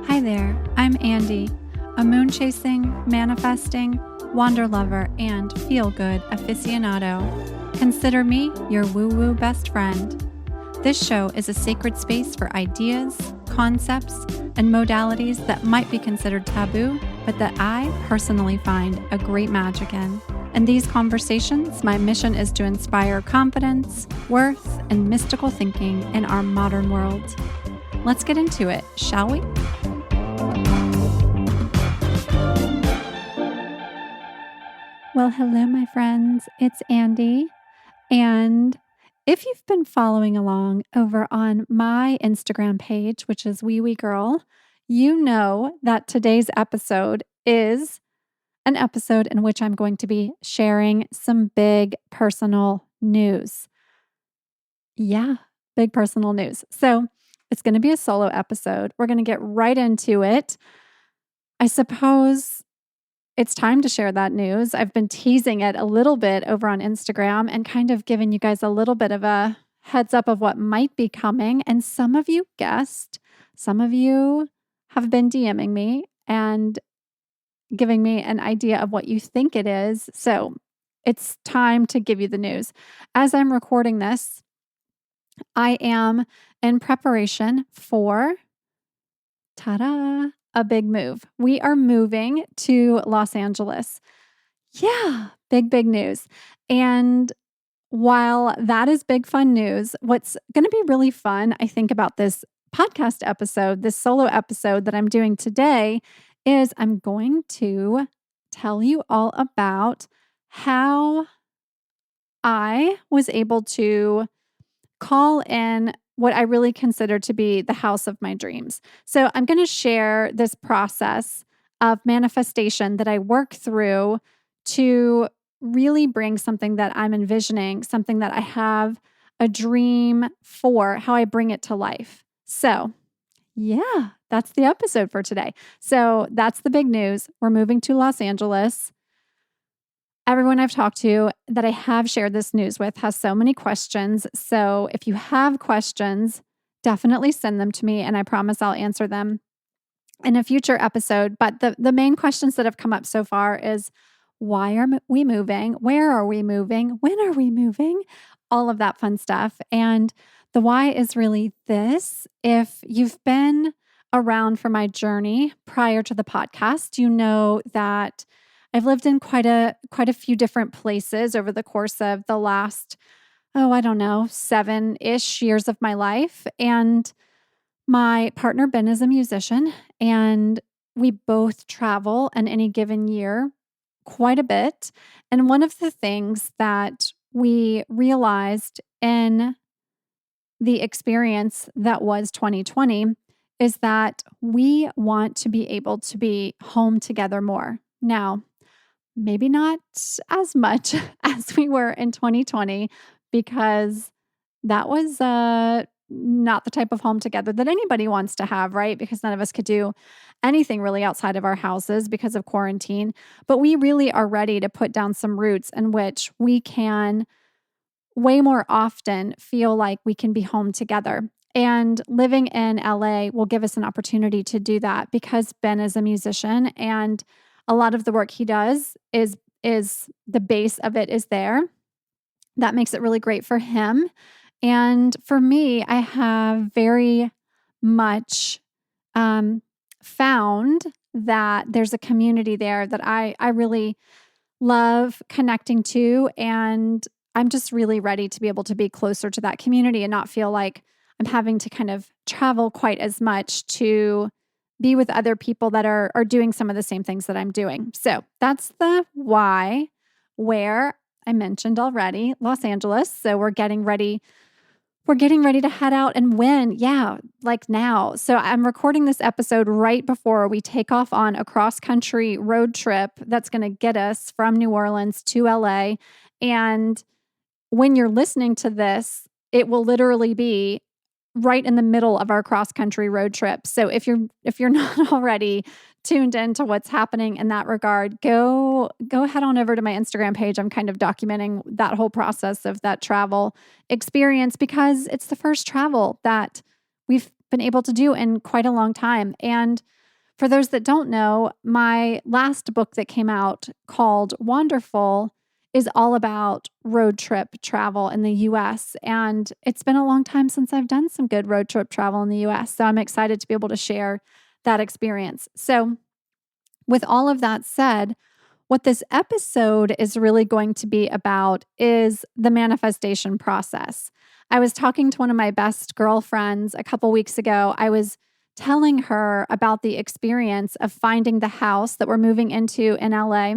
Hi there, I'm Andy, a moon-chasing, manifesting, wander lover, and feel-good aficionado. Consider me your woo-woo best friend. This show is a sacred space for ideas, concepts, and modalities that might be considered taboo, but that I personally find a great magic in. In these conversations, my mission is to inspire confidence, worth, and mystical thinking in our modern world. Let's get into it, shall we? Well, hello, my friends. It's Andy. And if you've been following along over on my Instagram page, which is Wee Wee Girl, you know that today's episode is an episode in which I'm going to be sharing some big personal news. Yeah, big personal news. So it's going to be a solo episode. We're going to get right into it. I suppose it's time to share that news. I've been teasing it a little bit over on Instagram and kind of giving you guys a little bit of a heads up of what might be coming. And some of you guessed, some of you have been DMing me and giving me an idea of what you think it is. So it's time to give you the news. As I'm recording this, I am in preparation for, ta-da, a big move. We are moving to Los Angeles. Yeah, big news. And while that is big fun news, what's going to be really fun, I think, about this podcast episode, this solo episode that I'm doing today, is I'm going to tell you all about how I was able to call in what I really consider to be the house of my dreams. So I'm going to share this process of manifestation that I work through to really bring something that I'm envisioning, something that I have a dream for, how I bring it to life. So yeah, that's the episode for today. So that's the big news. We're moving to Los Angeles. Everyone I've talked to that I have shared this news with has so many questions. So if you have questions, definitely send them to me and I promise I'll answer them in a future episode. But the main questions that have come up so far is, why are we moving? Where are we moving? When are we moving? All of that fun stuff. And the why is really this. If you've been around for my journey prior to the podcast, you know that I've lived in quite a few different places over the course of the last, 7-ish years of my life. And my partner, Ben, is a musician, and we both travel in any given year quite a bit. And one of the things that we realized in the experience that was 2020 is that we want to be able to be home together more. Now, maybe not as much as we were in 2020, because that was not the type of home together that anybody wants to have, right? Because none of us could do anything really outside of our houses because of quarantine. But we really are ready to put down some roots in which we can way more often feel like we can be home together. And living in LA will give us an opportunity to do that because Ben is a musician and a lot of the work he does is the base of it is there. That makes it really great for him. And for me, I have very much found that there's a community there that I really love connecting to. And I'm just really ready to be able to be closer to that community and not feel like I'm having to kind of travel quite as much to be with other people that are doing some of the same things that I'm doing. So that's the why. Where I mentioned already, Los Angeles. So we're getting ready. We're getting ready to head out, and when? Yeah, like now. So I'm recording this episode right before we take off on a cross-country road trip that's going to get us from New Orleans to LA. And when you're listening to this, it will literally be right in the middle of our cross-country road trip. So if you're not already tuned into what's happening in that regard, go head on over to my Instagram page. I'm kind of documenting that whole process of that travel experience because it's the first travel that we've been able to do in quite a long time. And for those that don't know, my last book that came out called Wonderful is all about road trip travel in the US. And it's been a long time since I've done some good road trip travel in the US. So I'm excited to be able to share that experience. So, with all of that said, what this episode is really going to be about is the manifestation process. I was talking to one of my best girlfriends a couple weeks ago. I was telling her about the experience of finding the house that we're moving into in LA.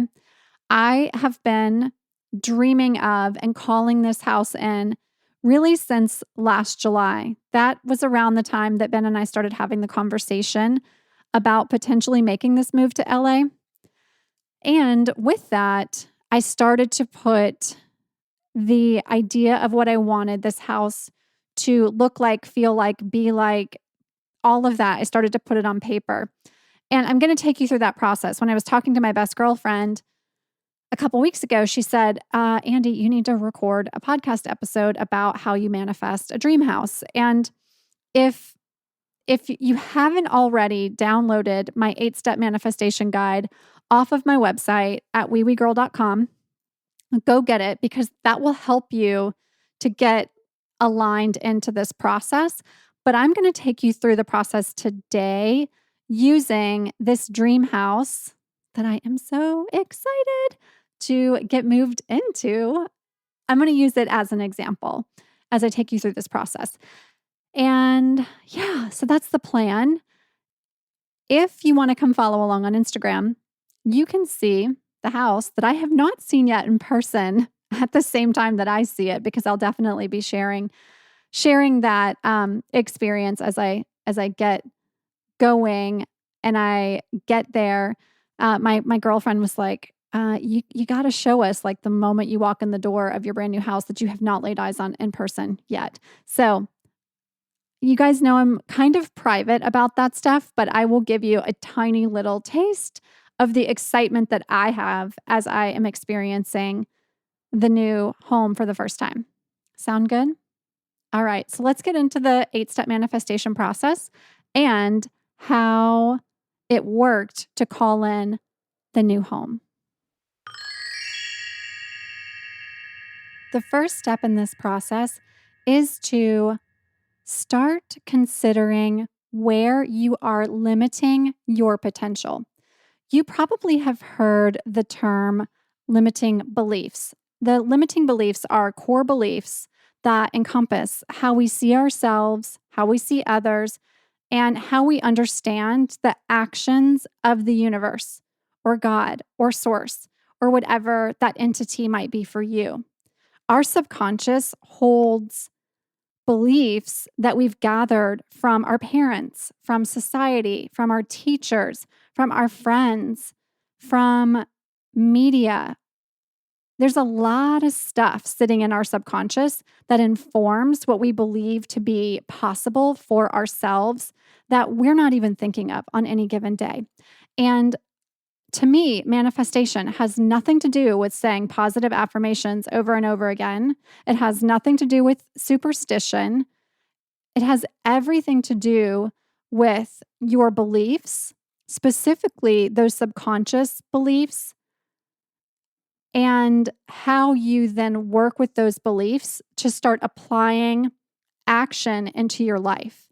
I have been dreaming of and calling this house in really since last July. That was around the time that Ben and I started having the conversation about potentially making this move to LA. And with that, I started to put the idea of what I wanted this house to look like, feel like, be like, all of that. I started to put it on paper. And I'm going to take you through that process. When I was talking to my best girlfriend a couple weeks ago, she said, Andy, you need to record a podcast episode about how you manifest a dream house. And if you haven't already downloaded my 8-step manifestation guide off of my website at weewegirl.com, go get it, because that will help you to get aligned into this process. But I'm going to take you through the process today using this dream house that I am so excited to get moved into. I'm going to use it as an example as I take you through this process. And yeah, so that's the plan. If you want to come follow along on Instagram, you can see the house that I have not seen yet in person at the same time that I see it, because I'll definitely be sharing that experience as I get going and I get there. My girlfriend was like, you got to show us, like, the moment you walk in the door of your brand new house that you have not laid eyes on in person yet. So you guys know I'm kind of private about that stuff, but I will give you a tiny little taste of the excitement that I have as I am experiencing the new home for the first time. Sound good? All right, so let's get into the 8-step manifestation process and how it worked to call in the new home. The first step in this process is to start considering where you are limiting your potential. You probably have heard the term limiting beliefs. The limiting beliefs are core beliefs that encompass how we see ourselves, how we see others, and how we understand the actions of the universe or God or source or whatever that entity might be for you. Our subconscious holds beliefs that we've gathered from our parents, from society, from our teachers, from our friends, from media. There's a lot of stuff sitting in our subconscious that informs what we believe to be possible for ourselves that we're not even thinking of on any given day. And to me, manifestation has nothing to do with saying positive affirmations over and over again. It has nothing to do with superstition. It has everything to do with your beliefs, specifically those subconscious beliefs, and how you then work with those beliefs to start applying action into your life.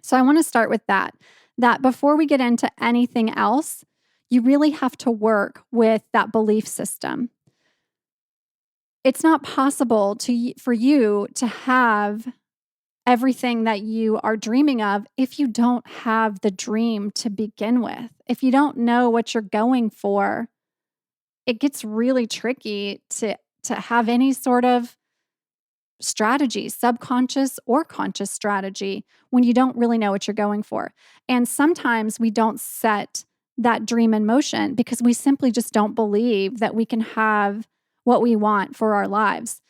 So I want to start with that before we get into anything else, you really have to work with that belief system. It's not possible for you to have everything that you are dreaming of if you don't have the dream to begin with. If you don't know what you're going for, it gets really tricky to have any sort of strategy, subconscious or conscious strategy, when you don't really know what you're going for. And sometimes we don't set that dream in motion because we simply just don't believe that we can have what we want for our lives.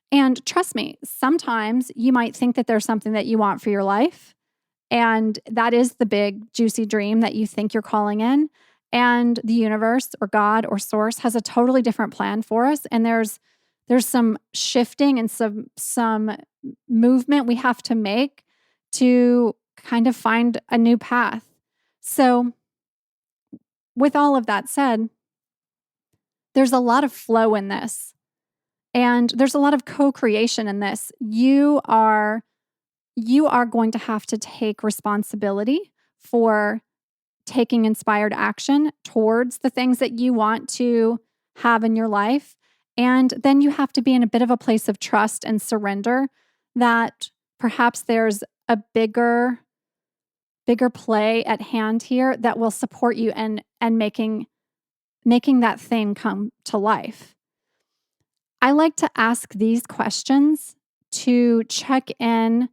And trust me, sometimes you might think that there's something that you want for your life, and that is the big, juicy dream that you think you're calling in. And the universe or God or source has a totally different plan for us. And there's some shifting and some movement we have to make to kind of find a new path. So, with all of that said, there's a lot of flow in this, and there's a lot of co-creation in this. You are going to have to take responsibility for taking inspired action towards the things that you want to have in your life. And then you have to be in a bit of a place of trust and surrender that perhaps there's a bigger play at hand here that will support you and making that thing come to life. I like to ask these questions to check in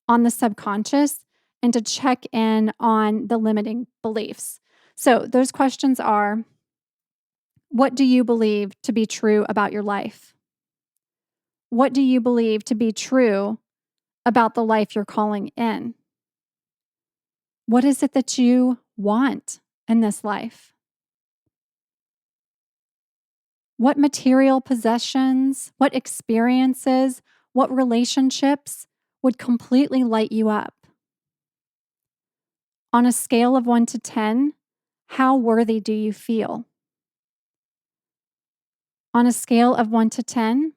on the subconscious and to check in on the limiting beliefs. So those questions are, what do you believe to be true about your life? What do you believe to be true about the life you're calling in? What is it that you want in this life? What material possessions, what experiences, what relationships would completely light you up? On a scale of 1 to 10, how worthy do you feel? On a scale of 1 to 10,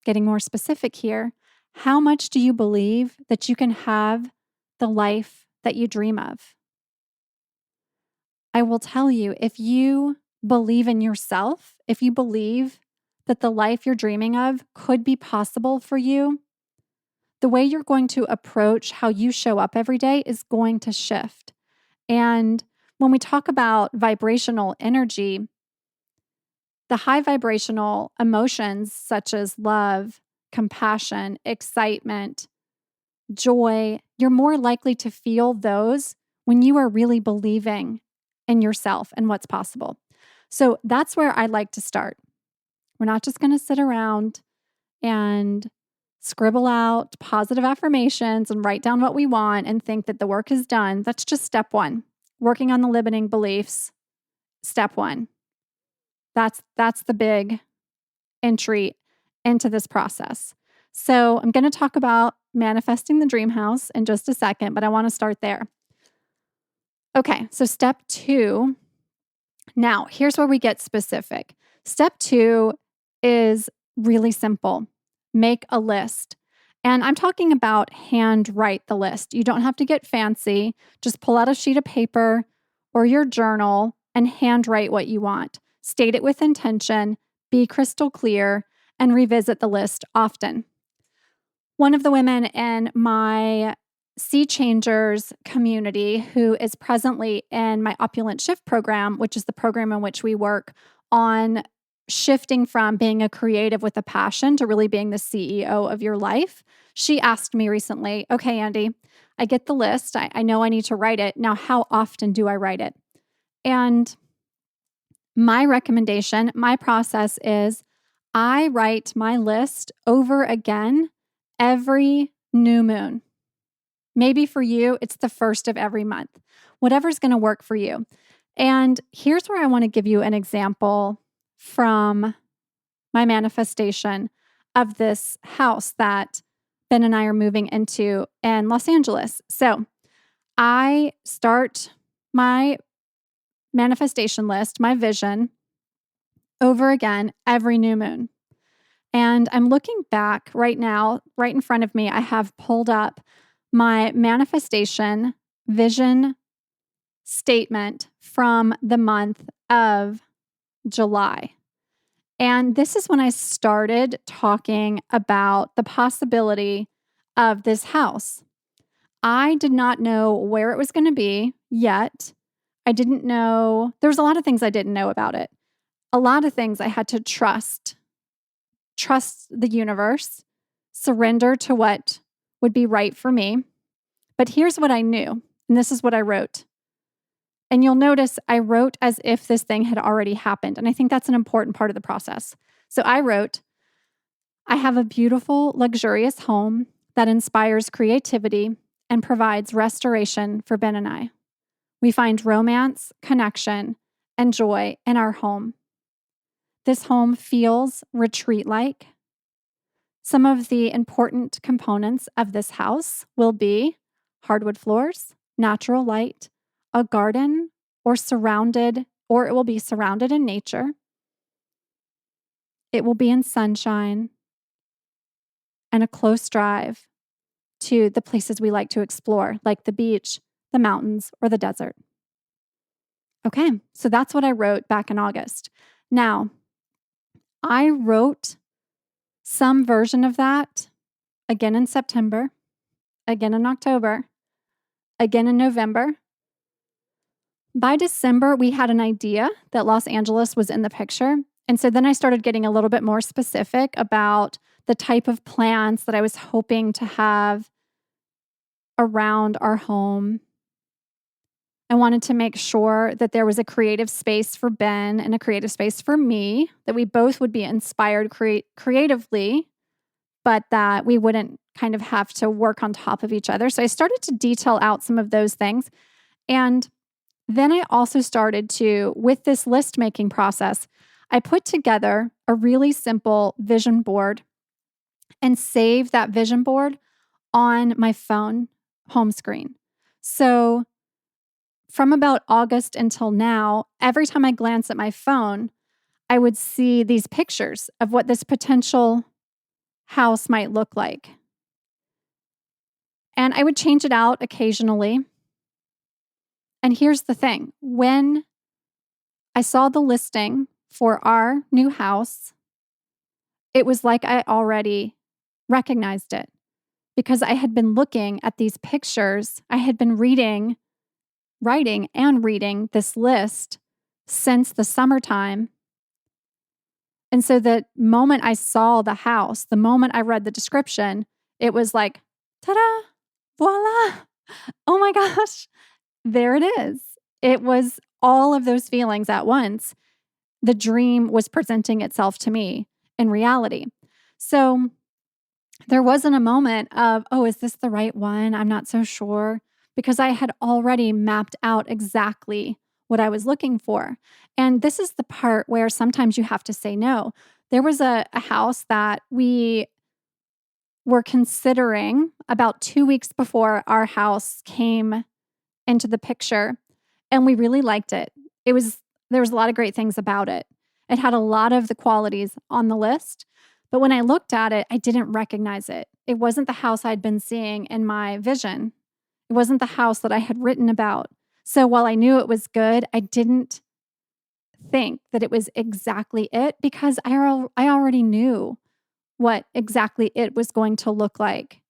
getting more specific here, how much do you believe that you can have the life that you dream of? I will tell you, if you believe in yourself, if you believe that the life you're dreaming of could be possible for you, the way you're going to approach how you show up every day is going to shift. And when we talk about vibrational energy, the high vibrational emotions such as love, compassion, excitement, joy, you're more likely to feel those when you are really believing in yourself and what's possible. So that's where I like to start. We're not just going to sit around and scribble out positive affirmations and write down what we want and think that the work is done. That's just step one. Working on the limiting beliefs, step one. That's the big entry into this process. So I'm going to talk about manifesting the dream house in just a second, but I want to start there. Okay, so step 2. Now, here's where we get specific. Step 2 is really simple. Make a list. And I'm talking about handwrite the list. You don't have to get fancy. Just pull out a sheet of paper or your journal and handwrite what you want. State it with intention, be crystal clear, and revisit the list often. One of the women in my Sea Changers community who is presently in my Opulent Shift program, which is the program in which we work on shifting from being a creative with a passion to really being the CEO of your life. She asked me recently, okay, Andy, I get the list. I know I need to write it. Now, how often do I write it? And my recommendation, my process is I write my list over again every new moon. Maybe for you, it's the first of every month, whatever's going to work for you. And here's where I want to give you an example from my manifestation of this house that Ben and I are moving into in Los Angeles. So I start my manifestation list, my vision, over again every new moon. And I'm looking back right now, right in front of me, I have pulled up my manifestation vision statement from the month of July. And this is when I started talking about the possibility of this house. I did not know where it was going to be yet. I didn't know, there was a lot of things I didn't know about it. A lot of things I had to trust the universe, surrender to what would be right for me. But here's what I knew, and this is what I wrote. And you'll notice I wrote as if this thing had already happened, and I think that's an important part of the process. So I wrote, I have a beautiful, luxurious home that inspires creativity and provides restoration for Ben and I. We find romance, connection, and joy in our home. This home feels retreat-like. Some of the important components of this house will be hardwood floors, natural light, a garden, or it will be surrounded in nature. It will be in sunshine and a close drive to the places we like to explore, like the beach, the mountains, or the desert. Okay, so that's what I wrote back in August. Now, I wrote some version of that again in September, again in October, again in November. By December, we had an idea that Los Angeles was in the picture. And so then I started getting a little bit more specific about the type of plants that I was hoping to have around our home. I wanted to make sure that there was a creative space for Ben and a creative space for me, that we both would be inspired creatively, but that we wouldn't kind of have to work on top of each other. So I started to detail out some of those things. And then I also started to, with this list making process, I put together a really simple vision board and saved that vision board on my phone home screen. So from about August until now, every time I glance at my phone, I would see these pictures of what this potential house might look like. And I would change it out occasionally. And here's the thing. When I saw the listing for our new house, it was like I already recognized it because I had been looking at these pictures. I had been writing and reading this list since the summertime. And so the moment I saw the house, the moment I read the description, it was like, ta-da, voila. Oh my gosh, there it is. It was all of those feelings at once. The dream was presenting itself to me in reality. So there wasn't a moment of, oh, is this the right one? I'm not so sure, because I had already mapped out exactly what I was looking for. And this is the part where sometimes you have to say no. There was a house that we were considering about 2 weeks before our house came into the picture, and we really liked it. There was a lot of great things about it. It had a lot of the qualities on the list, but when I looked at it, I didn't recognize it. It wasn't the house I'd been seeing in my vision. It wasn't the house that I had written about. So while I knew it was good, I didn't think that it was exactly it because I already knew what exactly it was going to look like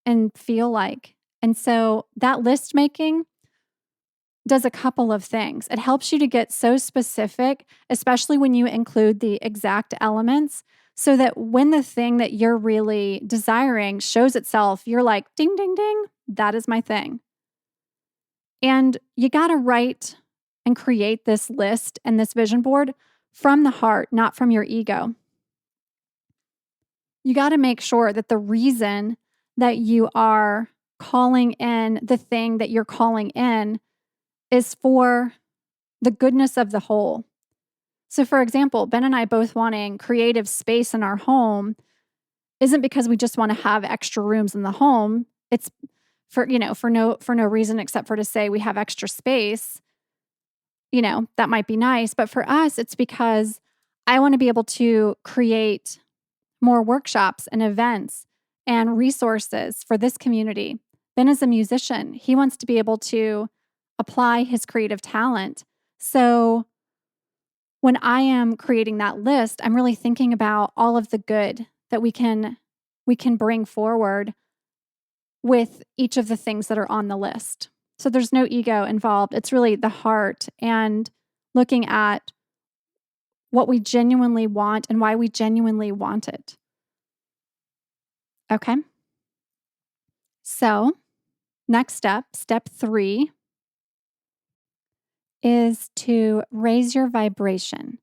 and feel like. And so that list making does a couple of things. It helps you to get so specific, especially when you include the exact elements, so that when the thing that you're really desiring shows itself, you're like, ding, ding, ding, that is my thing. And you got to write and create this list and this vision board from the heart, not from your ego. You got to make sure that the reason that you are calling in the thing that you're calling in is for the goodness of the whole. So for example, Ben and I both wanting creative space in our home isn't because we just want to have extra rooms in the home. It's for no reason except for to say we have extra space. That might be nice, but for us it's because I want to be able to create more workshops and events and resources for this community. Ben is a musician. He wants to be able to apply his creative talent. So when I am creating that list, I'm really thinking about all of the good that we can bring forward with each of the things that are on the list. So there's no ego involved. It's really the heart and looking at what we genuinely want and why we genuinely want it. Okay. So next step 3, is to raise your vibration.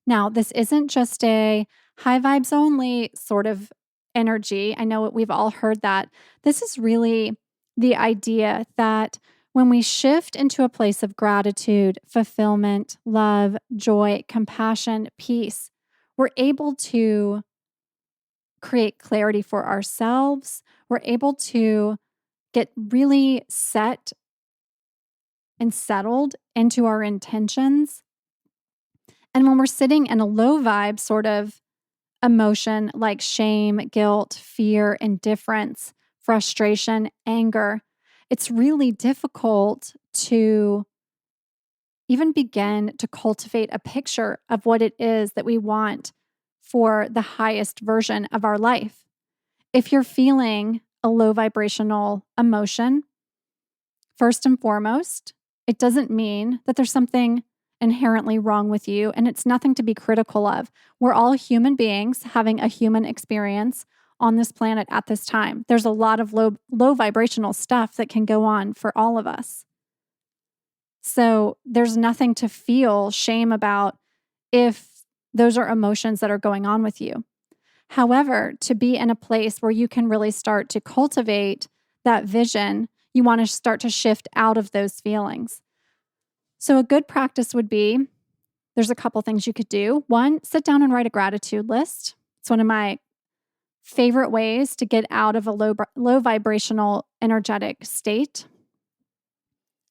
Now, this isn't just a high vibes only sort of energy. I know we've all heard that. This is really the idea that when we shift into a place of gratitude, fulfillment, love, joy, compassion, peace, we're able to create clarity for ourselves. We're able to get really set and settled into our intentions. And when we're sitting in a low vibe sort of emotion like shame, guilt, fear, indifference, frustration, anger, it's really difficult to even begin to cultivate a picture of what it is that we want for the highest version of our life. If you're feeling a low vibrational emotion, first and foremost, it doesn't mean that there's something inherently wrong with you, and it's nothing to be critical of. We're all human beings having a human experience on this planet at this time. There's a lot of low vibrational stuff that can go on for all of us. So there's nothing to feel shame about if those are emotions that are going on with you. However, to be in a place where you can really start to cultivate that vision, you want to start to shift out of those feelings. So a good practice would be, there's a couple things you could do. One, sit down and write a gratitude list. It's one of my favorite ways to get out of a low vibrational energetic state.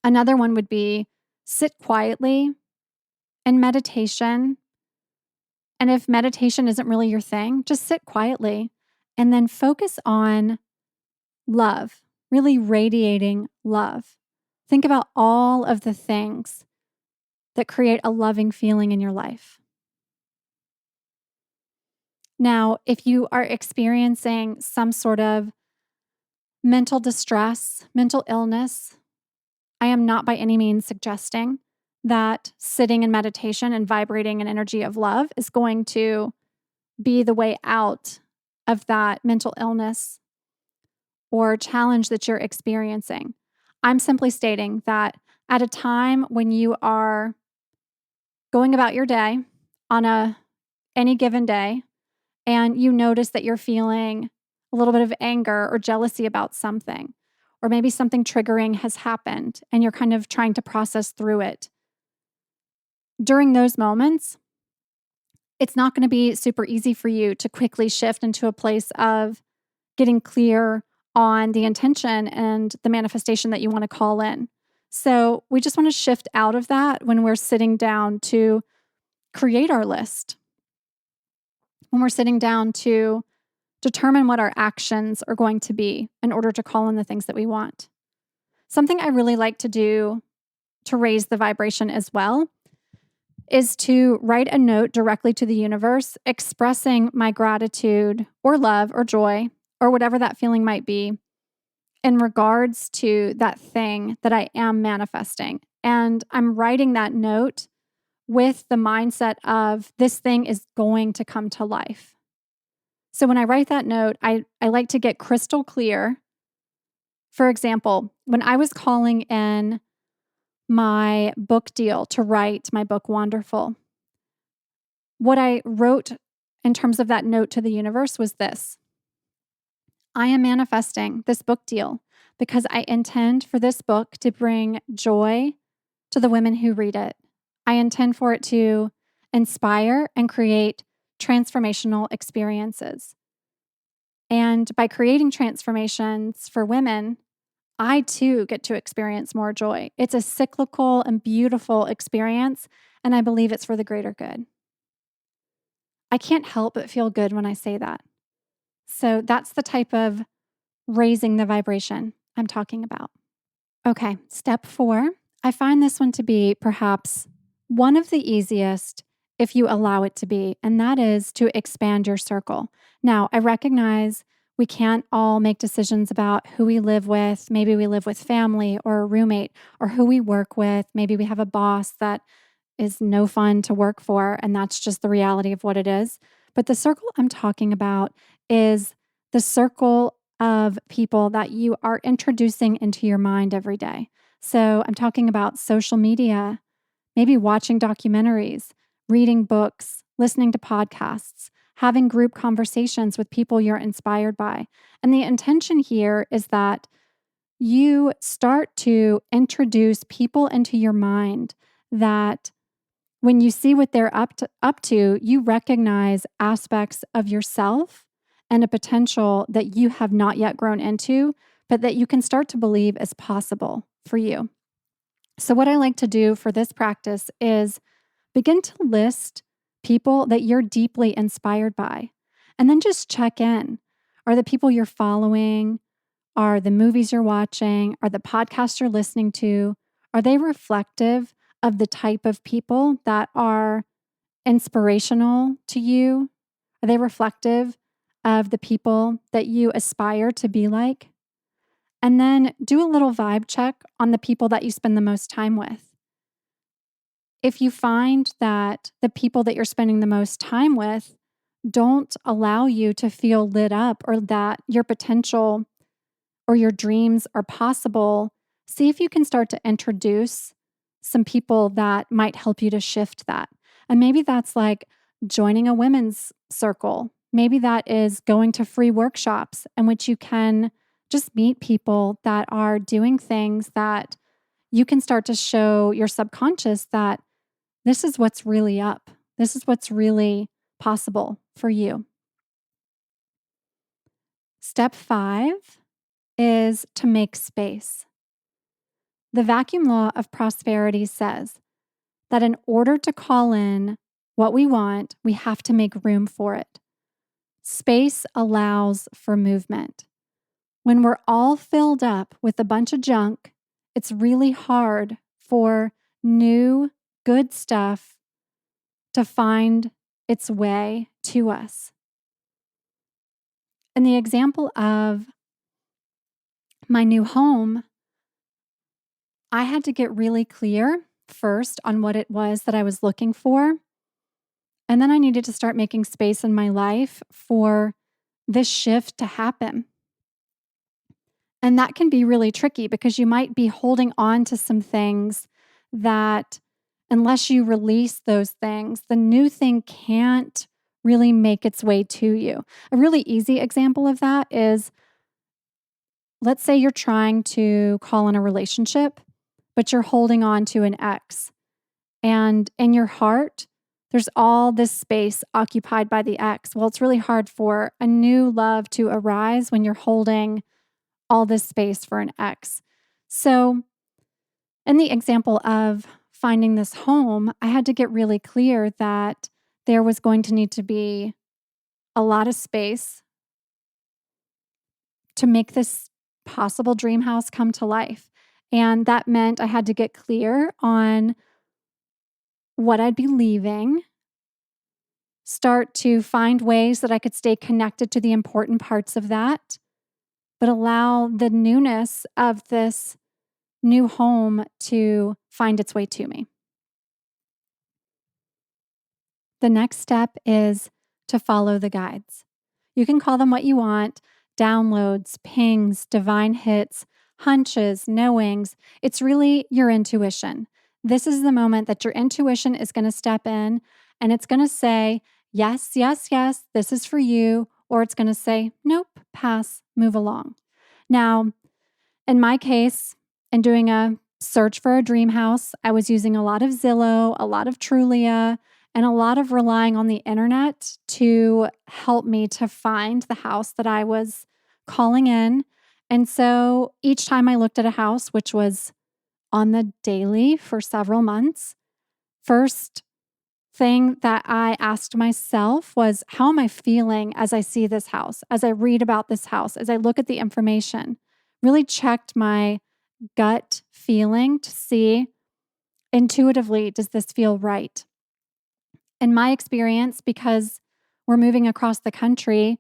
Another one would be sit quietly in meditation. And if meditation isn't really your thing, just sit quietly and then focus on love, really radiating love. Think about all of the things that create a loving feeling in your life. Now, if you are experiencing some sort of mental distress, mental illness, I am not by any means suggesting that sitting in meditation and vibrating an energy of love is going to be the way out of that mental illness or challenge that you're experiencing. I'm simply stating that at a time when you are going about your day on any given day, and you notice that you're feeling a little bit of anger or jealousy about something, or maybe something triggering has happened and you're kind of trying to process through it. During those moments, it's not going to be super easy for you to quickly shift into a place of getting clear on the intention and the manifestation that you want to call in. So we just want to shift out of that when we're sitting down to create our list, when we're sitting down to determine what our actions are going to be in order to call in the things that we want. Something I really like to do to raise the vibration as well is to write a note directly to the universe expressing my gratitude or love or joy or whatever that feeling might be in regards to that thing that I am manifesting. And I'm writing that note with the mindset of this thing is going to come to life. So when I write that note, I like to get crystal clear. For example, when I was calling in my book deal to write my book, Wonderful, what I wrote in terms of that note to the universe was this: I am manifesting this book deal because I intend for this book to bring joy to the women who read it. I intend for it to inspire and create transformational experiences. And by creating transformations for women, I too get to experience more joy. It's a cyclical and beautiful experience, and I believe it's for the greater good. I can't help but feel good when I say that. So that's the type of raising the vibration I'm talking about. Okay, step 4. I find this one to be perhaps one of the easiest if you allow it to be, and that is to expand your circle. Now, I recognize we can't all make decisions about who we live with. Maybe we live with family or a roommate, or who we work with. Maybe we have a boss that is no fun to work for, and that's just the reality of what it is. But the circle I'm talking about is the circle of people that you are introducing into your mind every day. So I'm talking about social media, maybe watching documentaries, reading books, listening to podcasts, having group conversations with people you're inspired by. And the intention here is that you start to introduce people into your mind that when you see what they're up to, you recognize aspects of yourself and a potential that you have not yet grown into but that you can start to believe is possible for you. So, what I like to do for this practice is begin to list people that you're deeply inspired by, and then just check in. Are the people you're following, are the movies you're watching, are the podcasts you're listening to, are they reflective of the type of people that are inspirational to you? Are they reflective of the people that you aspire to be like? And then do a little vibe check on the people that you spend the most time with. If you find that the people that you're spending the most time with don't allow you to feel lit up, or that your potential or your dreams are possible, see if you can start to introduce some people that might help you to shift that. And maybe that's like joining a women's circle. Maybe that is going to free workshops in which you can just meet people that are doing things that you can start to show your subconscious that this is what's really up. This is what's really possible for you. Step 5 is to make space. The vacuum law of prosperity says that in order to call in what we want, we have to make room for it. Space allows for movement. When we're all filled up with a bunch of junk, it's really hard for new, good stuff to find its way to us. In the example of my new home, I had to get really clear first on what it was that I was looking for. And then I needed to start making space in my life for this shift to happen. And that can be really tricky because you might be holding on to some things that, unless you release those things, the new thing can't really make its way to you. A really easy example of that is, let's say you're trying to call in a relationship, but you're holding on to an ex. And in your heart, there's all this space occupied by the ex. Well, it's really hard for a new love to arise when you're holding all this space for an ex. So, in the example of finding this home, I had to get really clear that there was going to need to be a lot of space to make this possible dream house come to life. And that meant I had to get clear on what I'd be leaving, start to find ways that I could stay connected to the important parts of that, but allow the newness of this new home to find its way to me. The next step is to follow the guides. You can call them what you want: downloads, pings, divine hits, hunches, knowings. It's really your intuition. This is the moment that your intuition is going to step in and it's going to say, yes, yes, yes, this is for you. Or it's going to say, nope, pass, move along. Now, in my case, in doing a search for a dream house, I was using a lot of Zillow, a lot of Trulia, and a lot of relying on the internet to help me to find the house that I was calling in. And so each time I looked at a house, which was on the daily for several months, first thing that I asked myself was, how am I feeling as I see this house, as I read about this house, as I look at the information? Really checked my gut feeling to see intuitively, does this feel right? In my experience, because we're moving across the country,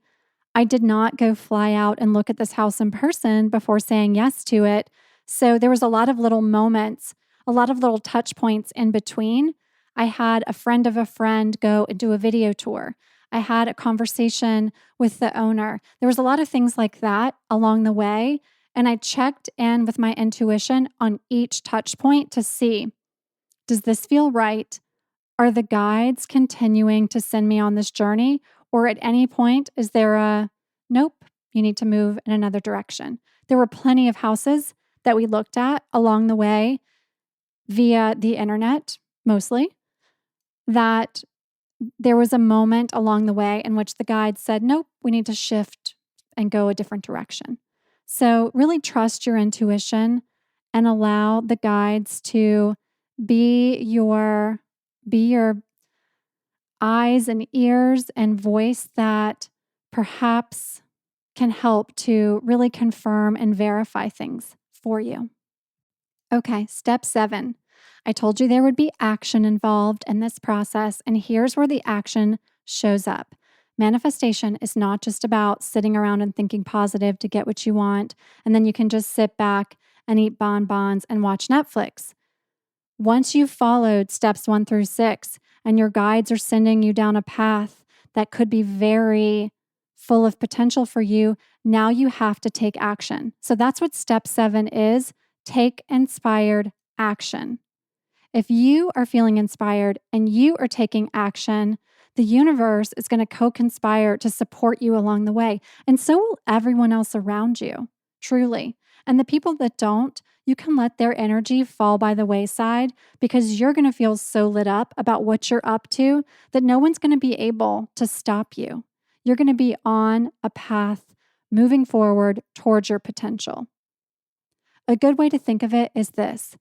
I did not go fly out and look at this house in person before saying yes to it. So there was a lot of little moments, a lot of little touch points in between. I had a friend of a friend go and do a video tour. I had a conversation with the owner. There was a lot of things like that along the way. And I checked in with my intuition on each touch point to see, does this feel right? Are the guides continuing to send me on this journey? Or at any point, is there a, nope, you need to move in another direction? There were plenty of houses that we looked at along the way via the internet, mostly, that there was a moment along the way in which the guide said, nope, we need to shift and go a different direction. So really trust your intuition and allow the guides to be your be your eyes and ears and voice that perhaps can help to really confirm and verify things for you. Okay, step 7. I told you there would be action involved in this process, and here's where the action shows up. Manifestation is not just about sitting around and thinking positive to get what you want, and then you can just sit back and eat bonbons and watch Netflix. Once you've followed steps 1 through 6 and your guides are sending you down a path that could be very full of potential for you, now you have to take action. So that's what step 7 is. Take inspired action. If you are feeling inspired and you are taking action, the universe is going to co-conspire to support you along the way. And so will everyone else around you, truly. And the people that don't, you can let their energy fall by the wayside because you're going to feel so lit up about what you're up to that no one's going to be able to stop you. You're going to be on a path moving forward towards your potential. A good way to think of it is this.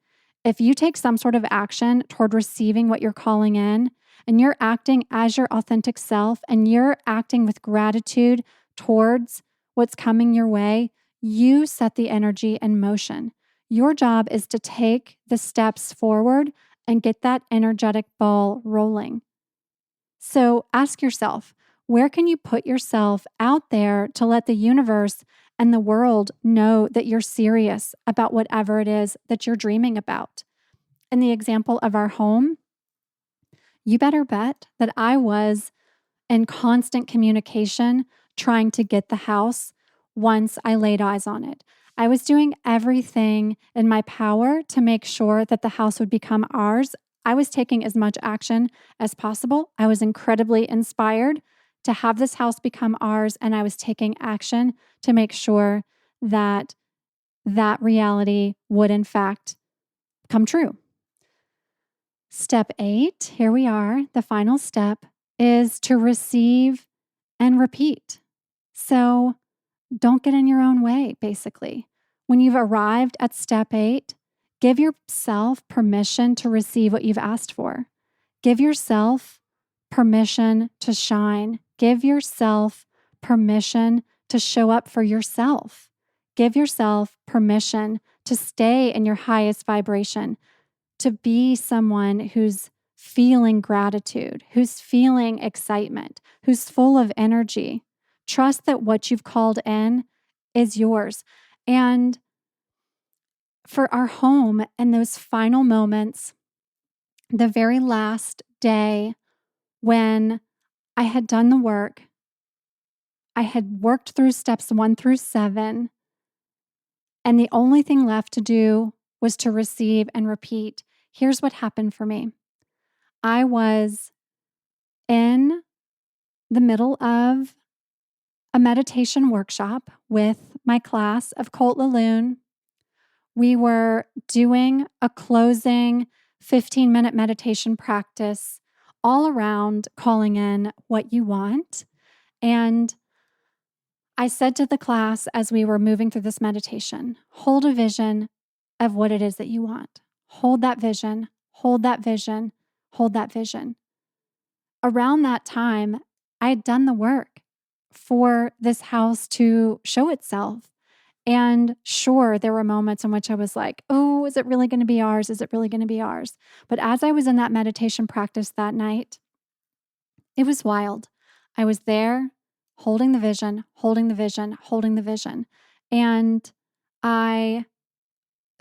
If you take some sort of action toward receiving what you're calling in, and you're acting as your authentic self, and you're acting with gratitude towards what's coming your way, you set the energy in motion. Your job is to take the steps forward and get that energetic ball rolling. So ask yourself, where can you put yourself out there to let the universe and the world know that you're serious about whatever it is that you're dreaming about? In the example of our home, you better bet that I was in constant communication trying to get the house once I laid eyes on it. I was doing everything in my power to make sure that the house would become ours. I was taking as much action as possible. I was incredibly inspired to have this house become ours, and I was taking action to make sure that that reality would, in fact, come true. Step 8, here we are. The final step is to receive and repeat. So don't get in your own way, basically. When you've arrived at step 8, give yourself permission to receive what you've asked for. Give yourself permission to shine. Give yourself permission to show up for yourself. Give yourself permission to stay in your highest vibration, to be someone who's feeling gratitude, who's feeling excitement, who's full of energy. Trust that what you've called in is yours. And for our home and those final moments, the very last day when I had done the work, I had worked through steps 1 through 7, and the only thing left to do was to receive and repeat. Here's what happened for me. I was in the middle of a meditation workshop with my class of Colt Laloon. We were doing a closing 15-minute meditation practice all around calling in what you want. And I said to the class as we were moving through this meditation, hold a vision of what it is that you want. Hold that vision, hold that vision, hold that vision. Around that time, I had done the work for this house to show itself. And sure, there were moments in which I was like, oh, is it really going to be ours? Is it really going to be ours? But as I was in that meditation practice that night, it was wild. I was there holding the vision, holding the vision, holding the vision. And I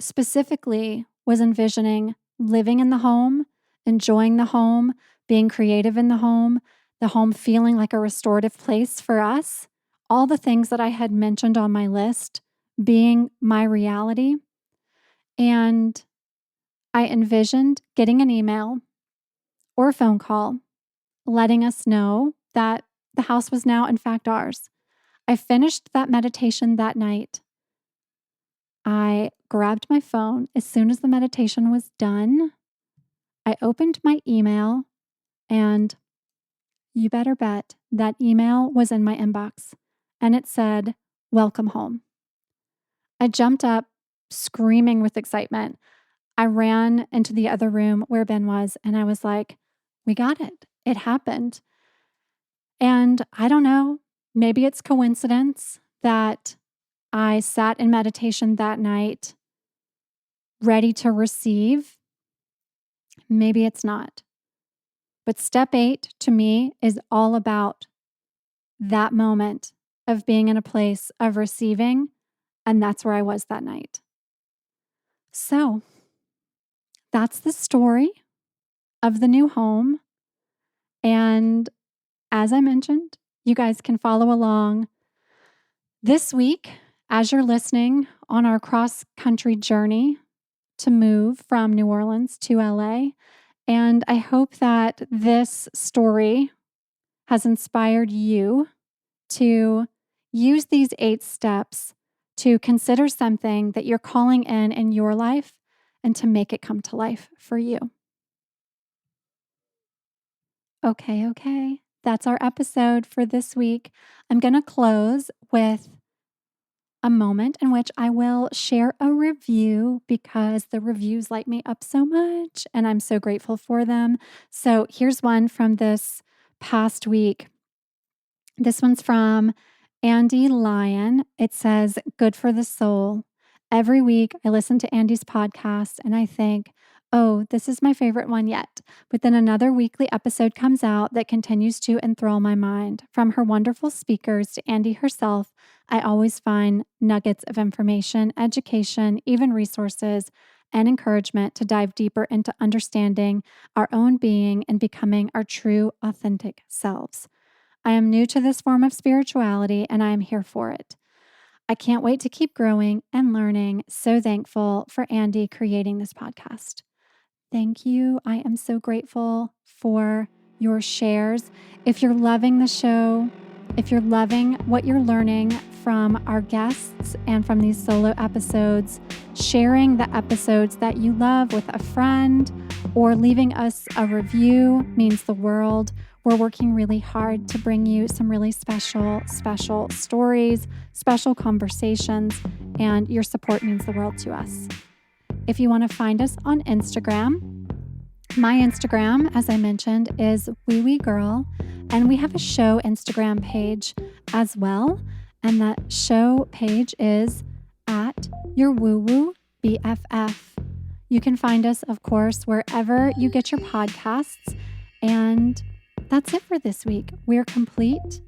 specifically was envisioning living in the home, enjoying the home, being creative in the home feeling like a restorative place for us, all the things that I had mentioned on my list being my reality. And I envisioned getting an email or a phone call letting us know that the house was now, in fact, ours. I finished that meditation that night. I grabbed my phone as soon as the meditation was done. I opened my email, and you better bet that email was in my inbox, and it said, "Welcome home." I jumped up screaming with excitement. I ran into the other room where Ben was, and I was like, we got it. It happened. And I don't know, maybe it's coincidence that I sat in meditation that night ready to receive. Maybe it's not. But step 8 to me is all about that moment of being in a place of receiving. And that's where I was that night. So that's the story of the new home. And as I mentioned, you guys can follow along this week as you're listening on our cross-country journey to move from New Orleans to LA. And I hope that this story has inspired you to use these 8 steps to consider something that you're calling in your life and to make it come to life for you. Okay. That's our episode for this week. I'm going to close with a moment in which I will share a review because the reviews light me up so much and I'm so grateful for them. So here's one from this past week. This one's from Andy Lyon. It says, "Good for the soul. Every week I listen to Andy's podcast and I think, oh, this is my favorite one yet. But then another weekly episode comes out that continues to enthrall my mind. From her wonderful speakers to Andy herself, I always find nuggets of information, education, even resources, and encouragement to dive deeper into understanding our own being and becoming our true, authentic selves. I am new to this form of spirituality and I am here for it. I can't wait to keep growing and learning. So thankful for Andy creating this podcast." Thank you. I am so grateful for your shares. If you're loving the show, if you're loving what you're learning from our guests and from these solo episodes, sharing the episodes that you love with a friend or leaving us a review means the world. We're working really hard to bring you some really special stories, special conversations, and your support means the world to us. If you want to find us on Instagram, my Instagram, as I mentioned, is Wee Girl, and we have a show Instagram page as well. And that show page is at Your Woo Woo BFF. You can find us, of course, wherever you get your podcasts. And that's it for this week. We're complete.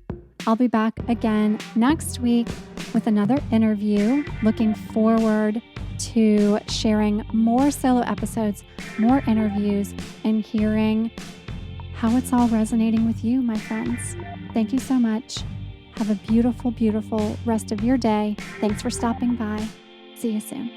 I'll be back again next week with another interview. Looking forward to sharing more solo episodes, more interviews, and hearing how it's all resonating with you, my friends. Thank you so much. Have a beautiful, beautiful rest of your day. Thanks for stopping by. See you soon.